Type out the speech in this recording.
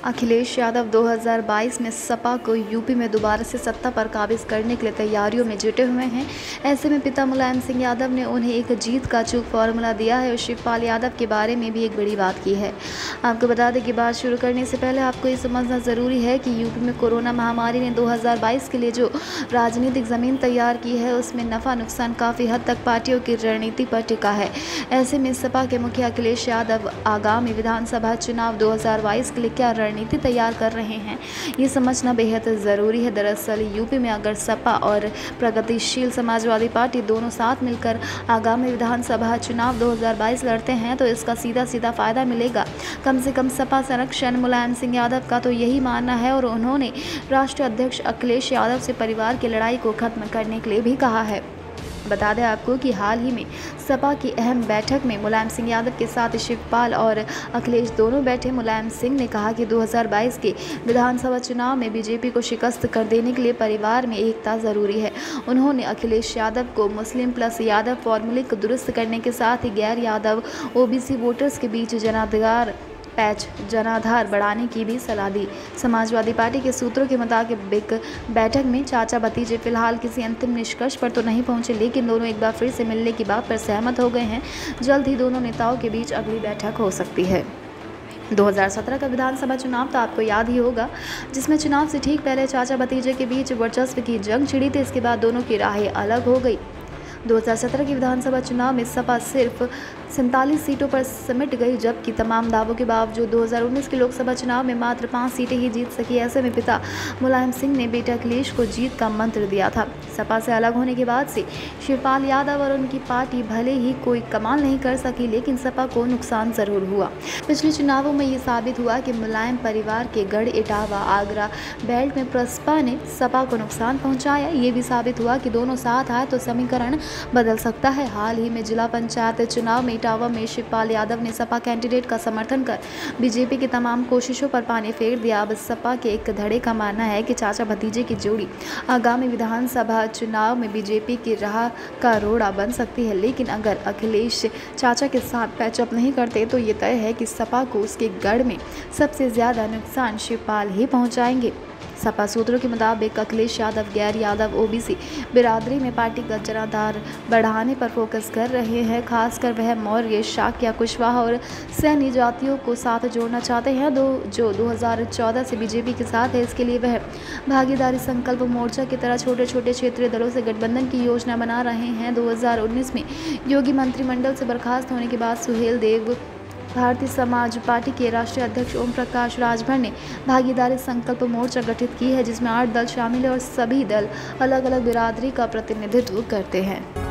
अखिलेश यादव 2022 में सपा को यूपी में दोबारा से सत्ता पर काबिज करने के लिए तैयारियों में जुटे हुए हैं। ऐसे में पिता मुलायम सिंह यादव ने उन्हें एक जीत का अचूक फॉर्मूला दिया है और शिवपाल यादव के बारे में भी एक बड़ी बात की है। आपको बता दें कि बात शुरू करने से पहले आपको ये समझना ज़रूरी है कि यूपी में कोरोना महामारी ने 2022 के लिए जो राजनीतिक ज़मीन तैयार की है उसमें नफ़ा नुकसान काफ़ी हद तक पार्टियों की रणनीति पर टिका है। ऐसे में सपा के मुखिया अखिलेश यादव आगामी विधानसभा चुनाव 2022 के लिए क्या रणनीति तैयार कर रहे हैं, ये समझना बेहद ज़रूरी है। दरअसल यूपी में अगर सपा और प्रगतिशील समाजवादी पार्टी दोनों साथ मिलकर आगामी विधानसभा चुनाव 2022 लड़ते हैं तो इसका सीधा सीधा फ़ायदा मिलेगा। कम से कम सपा संरक्षण मुलायम सिंह यादव का तो यही मानना है और उन्होंने राष्ट्रीय अध्यक्ष अखिलेश यादव से परिवार की लड़ाई को खत्म करने के लिए भी कहा है। बता दें आपको कि हाल ही में सपा की अहम बैठक में मुलायम सिंह यादव के साथ शिवपाल और अखिलेश दोनों बैठे। मुलायम सिंह ने कहा कि 2022 के विधानसभा चुनाव में बीजेपी को शिकस्त कर देने के लिए परिवार में एकता ज़रूरी है। उन्होंने अखिलेश यादव को मुस्लिम प्लस यादव फॉर्मूले को दुरुस्त करने के साथ ही गैर यादव ओबीसी वोटर्स के बीच जनाधार बढ़ाने की भी सलाह दी। समाजवादी पार्टी के सूत्रों के मुताबिक बैठक में चाचा भतीजे फिलहाल किसी अंतिम निष्कर्ष पर तो नहीं पहुंचे, लेकिन दोनों एक बार फिर से मिलने की बात पर सहमत हो गए हैं। जल्द ही दोनों नेताओं के बीच अगली बैठक हो सकती है। 2017 का विधानसभा चुनाव तो आपको याद ही होगा, जिसमें चुनाव से ठीक पहले चाचा भतीजे के बीच वर्चस्व की जंग छिड़ी थी। इसके बाद दोनों की राहें अलग हो गई। 2017 के विधानसभा चुनाव में सपा सिर्फ 47 सीटों पर सिमट गई, जबकि तमाम दावों के बावजूद 2019 के लोकसभा चुनाव में मात्र 5 सीटें ही जीत सकी। ऐसे में पिता मुलायम सिंह ने बेटे अखिलेश को जीत का मंत्र दिया था। सपा से अलग होने के बाद से शिवपाल यादव और उनकी पार्टी भले ही कोई कमाल नहीं कर सकी, लेकिन सपा को नुकसान ज़रूर हुआ। पिछले चुनावों में ये साबित हुआ कि मुलायम परिवार के गढ़ इटावा आगरा बेल्ट में प्रसपा ने सपा को नुकसान पहुँचाया। ये भी साबित हुआ कि दोनों साथ आए तो समीकरण बदल सकता है। हाल ही में जिला पंचायत चुनाव में इटावा में शिवपाल यादव ने सपा कैंडिडेट का समर्थन कर बीजेपी की तमाम कोशिशों पर पानी फेर दिया। अब सपा के एक धड़े का मानना है कि चाचा भतीजे की जोड़ी आगामी विधानसभा चुनाव में बीजेपी की राह का रोड़ा बन सकती है, लेकिन अगर अखिलेश चाचा के साथ पैचअप नहीं करते तो ये तय है कि सपा को उसके गढ़ में सबसे ज़्यादा नुकसान शिवपाल ही पहुँचाएंगे। सपा सूत्रों के मुताबिक अखिलेश यादव गैर यादव ओबीसी बिरादरी में पार्टीगत जनाधार बढ़ाने पर फोकस कर रहे हैं। खासकर वह मौर्य, शाक्य, कुशवाहा और सैनी जातियों को साथ जोड़ना चाहते हैं जो 2014 से बीजेपी के साथ है। इसके लिए वह भागीदारी संकल्प मोर्चा की तरह छोटे छोटे क्षेत्रीय दलों से गठबंधन की योजना बना रहे हैं। 2019 में योगी मंत्रिमंडल से बर्खास्त होने के बाद सुहेल देव भारतीय समाज पार्टी के राष्ट्रीय अध्यक्ष ओम प्रकाश राजभर ने भागीदारी संकल्प मोर्चा गठित की है, जिसमें 8 दल शामिल है और सभी दल अलग अलग बिरादरी का प्रतिनिधित्व करते हैं।